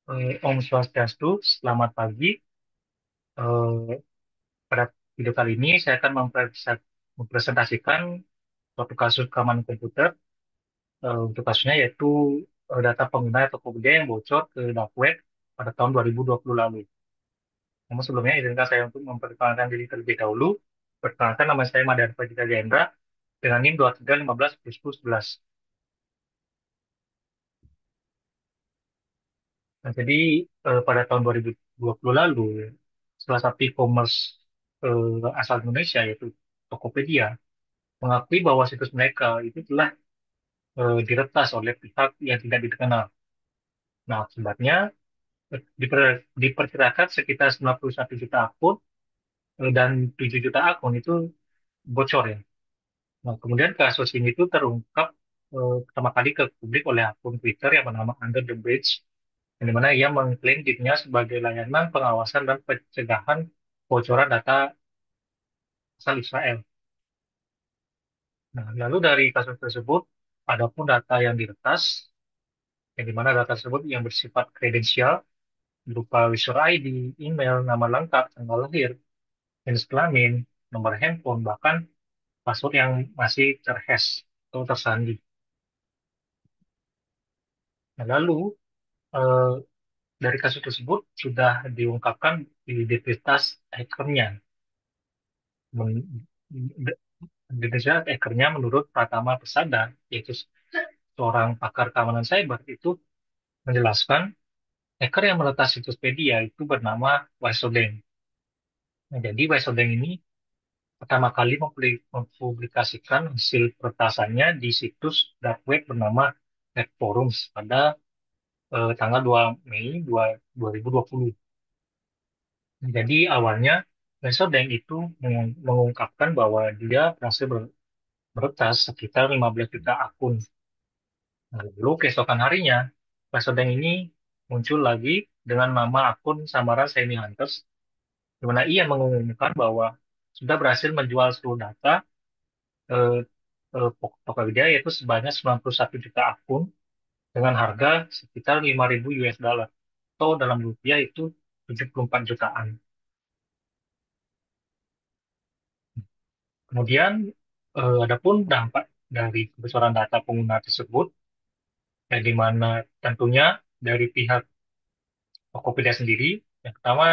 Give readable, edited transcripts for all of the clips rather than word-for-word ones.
Om Swastiastu, selamat pagi. Eh, Pada video kali ini saya akan mempresentasikan suatu kasus keamanan komputer. Untuk kasusnya yaitu data pengguna Tokopedia yang bocor ke dark web pada tahun 2020 lalu. Namun sebelumnya izinkan saya untuk memperkenalkan diri terlebih dahulu. Perkenalkan, nama saya Madar Fajita Jendra dengan NIM 2315 Nah, jadi pada tahun 2020 lalu, salah satu e-commerce asal Indonesia yaitu Tokopedia mengakui bahwa situs mereka itu telah diretas oleh pihak yang tidak dikenal. Nah, akibatnya diperkirakan sekitar 91 juta akun dan 7 juta akun itu bocor ya. Nah, kemudian kasus ini tuh terungkap pertama kali ke publik oleh akun Twitter yang bernama Under the Bridge, yang dimana ia mengklaim dirinya sebagai layanan pengawasan dan pencegahan bocoran data asal Israel. Nah, lalu dari kasus tersebut, adapun data yang diretas, yang dimana data tersebut yang bersifat kredensial, berupa user ID, email, nama lengkap, tanggal lahir, jenis kelamin, nomor handphone, bahkan password yang masih terhash atau tersandi. Nah, lalu eh, dari kasus tersebut sudah diungkapkan identitas hackernya. Men- Identitas hackernya menurut Pratama Persada, yaitu seorang pakar keamanan cyber, itu menjelaskan hacker yang meretas situs media itu bernama Wisodeng. Nah, jadi Wisodeng ini pertama kali mempublikasikan hasil peretasannya di situs dark web bernama Net Forums pada tanggal 2 Mei 2020. Jadi awalnya Wisodeng itu mengungkapkan bahwa dia berhasil meretas sekitar 15 juta akun. Nah, lalu keesokan harinya, Wisodeng ini muncul lagi dengan nama akun samaran Semi Hunters, di mana ia mengumumkan bahwa sudah berhasil menjual seluruh data eh, Tokopedia yaitu sebanyak 91 juta akun dengan harga sekitar 5.000 US dollar atau dalam rupiah itu 74 jutaan. Kemudian adapun dampak dari kebocoran data pengguna tersebut, ya, di mana tentunya dari pihak Tokopedia sendiri, yang pertama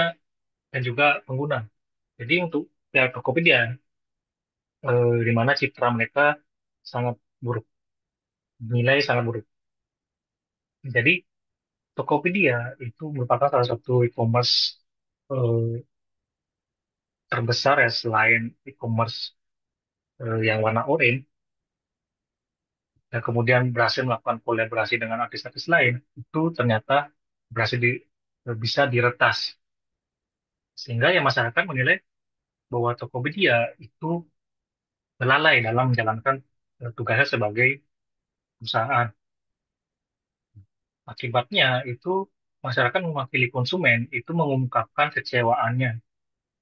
dan juga pengguna. Jadi untuk pihak Tokopedia, di mana citra mereka sangat buruk, nilai sangat buruk. Jadi Tokopedia itu merupakan salah satu e-commerce eh, terbesar ya selain e-commerce yang warna oranye, dan kemudian berhasil melakukan kolaborasi dengan artis-artis lain, itu ternyata bisa diretas. Sehingga ya masyarakat menilai bahwa Tokopedia itu lalai dalam menjalankan tugasnya sebagai perusahaan. Akibatnya itu masyarakat mewakili konsumen itu mengungkapkan kecewaannya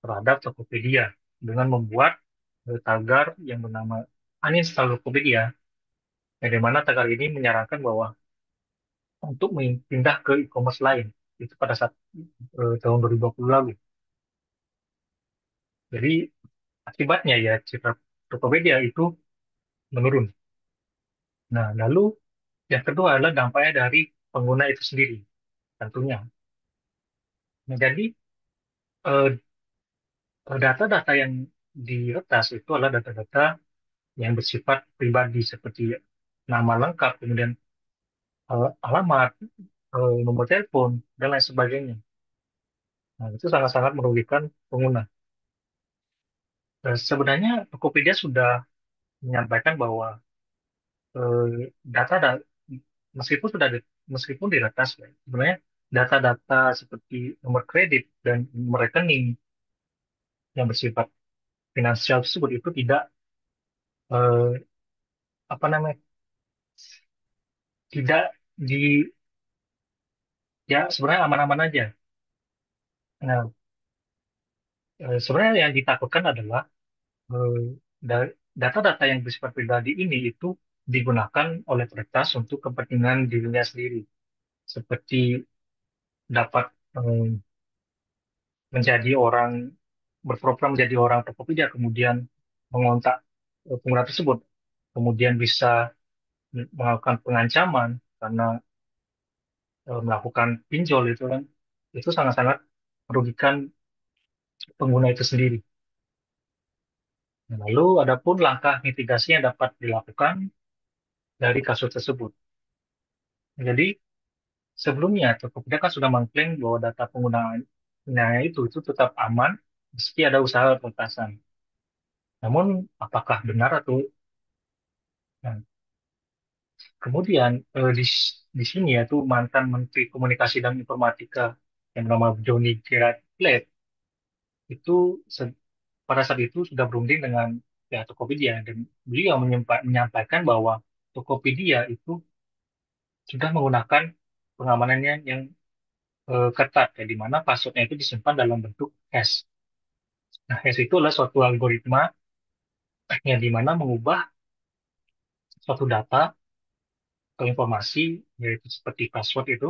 terhadap Tokopedia dengan membuat tagar yang bernama uninstall Tokopedia, yang di mana tagar ini menyarankan bahwa untuk pindah ke e-commerce lain itu pada saat tahun 2020 lalu. Jadi akibatnya ya citra Tokopedia itu menurun. Nah, lalu yang kedua adalah dampaknya dari pengguna itu sendiri tentunya. Nah, jadi eh, data-data yang diretas itu adalah data-data yang bersifat pribadi seperti nama lengkap, kemudian alamat, nomor telepon, dan lain sebagainya. Nah, itu sangat-sangat merugikan pengguna. Sebenarnya Tokopedia sudah menyampaikan bahwa data meskipun meskipun diretas, ya, sebenarnya data-data seperti nomor kredit dan nomor rekening yang bersifat finansial tersebut itu tidak eh, apa namanya tidak di ya sebenarnya aman-aman aja. Nah, sebenarnya yang ditakutkan adalah eh, da- data-data yang bersifat pribadi ini itu digunakan oleh peretas untuk kepentingan dirinya sendiri, seperti dapat menjadi orang berprogram menjadi orang Tokopedia, kemudian mengontak pengguna tersebut, kemudian bisa melakukan pengancaman karena melakukan pinjol itu kan, itu sangat-sangat merugikan pengguna itu sendiri. Nah, lalu adapun langkah mitigasi yang dapat dilakukan dari kasus tersebut. Jadi sebelumnya Tokopedia kan sudah mengklaim bahwa data penggunaannya itu tetap aman meski ada usaha peretasan. Namun apakah benar atau nah, kemudian di sini yaitu mantan Menteri Komunikasi dan Informatika yang bernama Johnny Gerard Plate itu pada saat itu sudah berunding dengan pihak Tokopedia dan beliau menyampaikan bahwa Tokopedia itu sudah menggunakan pengamanannya yang ketat ya di mana passwordnya itu disimpan dalam bentuk hash. Nah, hash itu adalah suatu algoritma yang di mana mengubah suatu data atau informasi yaitu seperti password itu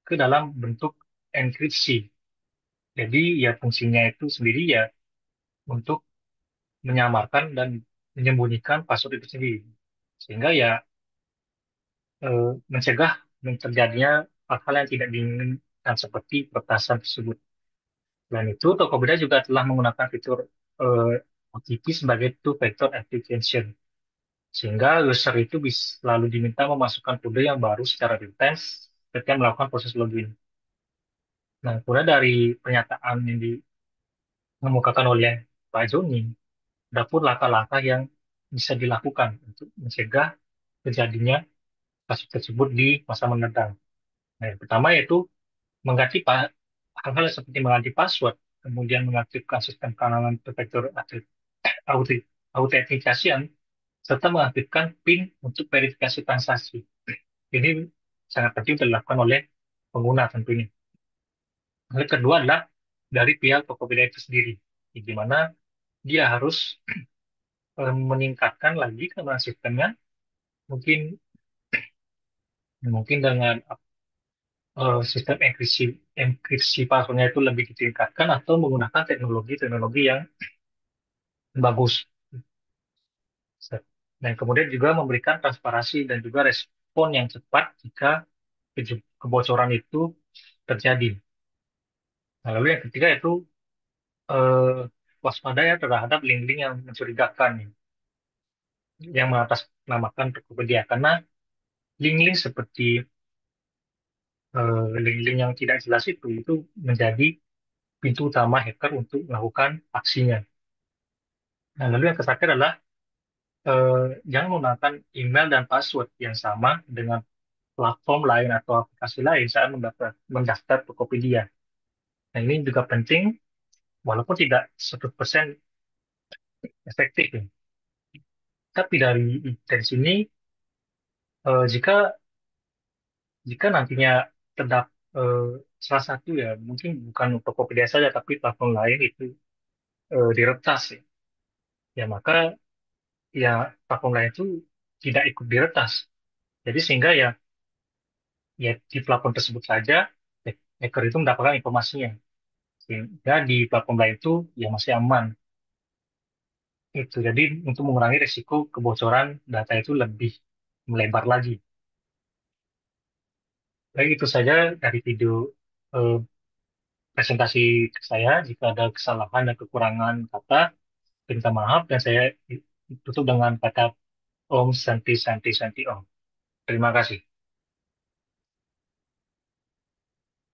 ke dalam bentuk enkripsi. Jadi ya fungsinya itu sendiri ya untuk menyamarkan dan menyembunyikan password itu sendiri. Sehingga ya mencegah terjadinya hal-hal yang tidak diinginkan seperti peretasan tersebut. Selain itu, Tokopedia juga telah menggunakan fitur OTP sebagai two-factor authentication, sehingga user itu bisa selalu diminta memasukkan kode yang baru secara real-time ketika melakukan proses login. Nah, kemudian dari pernyataan yang dikemukakan oleh Pak Joni, ada pun langkah-langkah yang bisa dilakukan untuk mencegah terjadinya kasus tersebut di masa mendatang. Nah, yang pertama yaitu mengganti hal-hal seperti mengganti password, kemudian mengaktifkan sistem keamanan two-factor authentication, serta mengaktifkan PIN untuk verifikasi transaksi. Ini sangat penting dilakukan oleh pengguna tentunya. Hal kedua adalah dari pihak Tokopedia itu sendiri, di mana dia harus meningkatkan lagi keamanan sistemnya, mungkin mungkin dengan sistem enkripsi passwordnya itu lebih ditingkatkan atau menggunakan teknologi-teknologi yang bagus. Dan kemudian juga memberikan transparansi dan juga respon yang cepat jika kebocoran itu terjadi. Nah, lalu yang ketiga itu waspada ya terhadap link-link yang mencurigakan, yang mengatasnamakan Tokopedia. Karena link-link seperti link-link yang tidak jelas itu menjadi pintu utama hacker untuk melakukan aksinya. Nah, lalu yang terakhir adalah jangan menggunakan email dan password yang sama dengan platform lain atau aplikasi lain saat mendaftar Tokopedia. Nah, ini juga penting, walaupun tidak 100% efektif ya. Tapi dari sini, jika jika nantinya terdapat salah satu ya, mungkin bukan Tokopedia saja, tapi platform lain itu diretas ya, ya maka ya platform lain itu tidak ikut diretas. Jadi sehingga ya di platform tersebut saja hacker itu mendapatkan informasinya. Sehingga di platform lain itu ya masih aman. Itu jadi untuk mengurangi risiko kebocoran data itu lebih melebar lagi. Baik itu saja dari video eh, presentasi saya. Jika ada kesalahan dan kekurangan kata, minta maaf dan saya tutup dengan kata Om Santi Santi Santi Om. Terima kasih.